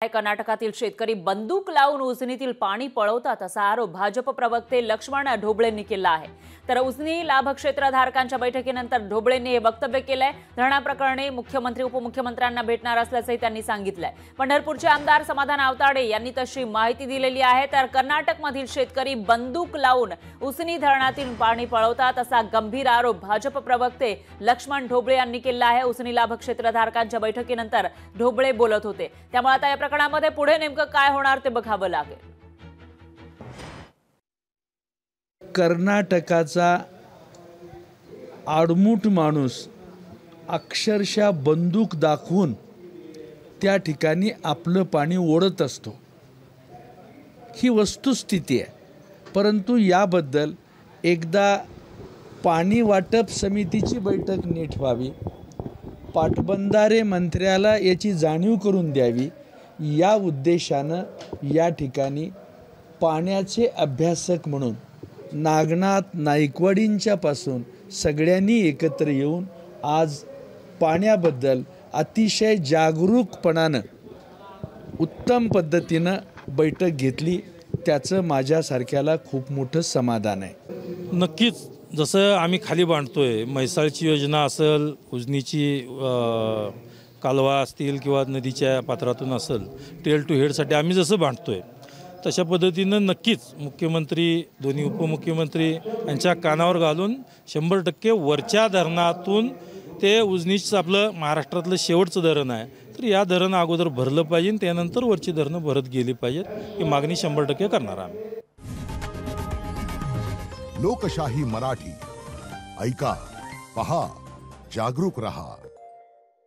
कर्नाटकातील शेतकरी बंदूक लावून उजनीतील पाणी पळवतात असा आरोप भाजप प्रवक्ते लक्ष्मण ढोबळेंनी केला आहे। तर उजनी लाभक्षेत्रधारकांच्या बैठकीनंतर ढोबळेंनी हे वक्तव्य केलंय। धरणाप्रकरणी मुख्यमंत्री उपमुख्यमंत्र्यांना भेटणार असल्याचंही त्यांनी सांगितलंय। पंढरपूरचे आमदार समाधान आवताडे यांनी तशी माहिती दिलेली आहे। तर कर्नाटकमधील शेतकरी बंदूक लावून उजनी धरणातील पाणी पळवतात असा गंभीर आरोप भाजप प्रवक्ते लक्ष्मण ढोबळे यांनी केला आहे। उजनी लाभक्षेत्रधारकांच्या बैठकीनंतर ढोबळे बोलत होते। त्यामुळे आता या प्रकरणामध्ये पुढे नेमकं काय होणार ते बघावं लागेल। कर्नाटकाचा आडमुठ माणूस अक्षरशः बंदूक दाखवून त्या ठिकाणी आपलं पाणी ओढत असतो, ही वस्तुस्थिती आहे। परंतु याबद्दल एकदा पाणी वाटप समितीची बैठक नीट व्हावी, पाटबंधारे मंत्र्याला याची जाणीव करून द्यावी, या उद्देशानं या ठिकाणी पाण्याचे अभ्यासक म्हणून नागनाथ नाईकवाडींच्या पासून सगळ्यांनी एकत्र येऊन आज पाण्याबद्दल अतिशय जागरूकपणानं उत्तम पद्धतीनं बैठक घेतली। त्याचं माझ्यासारख्याला खूप मोठं समाधान आहे। नक्कीच जसं आम्ही खाली बांधतोय, म्हैसाळची योजना असेल, उजनीची कालवा असतील किंवा नदीच्या पात्रातून असेल, टेल टू हेडसाठी आम्ही जसं बांधतोय तशा पद्धतीनं नक्कीच मुख्यमंत्री, दोन्ही उपमुख्यमंत्री यांच्या कानावर घालून 100% वरच्या धरणातून ते उजनीचं आपलं महाराष्ट्रातलं शेवटचं धरण आहे, तर या धरण अगोदर भरलं पाहिजे, त्यानंतर वरची धरणं भरत गेली पाहिजेत। ही मागणी 100% करणार आम्ही। लोकशाही मराठी ऐका, पहा, जागरूक रहा।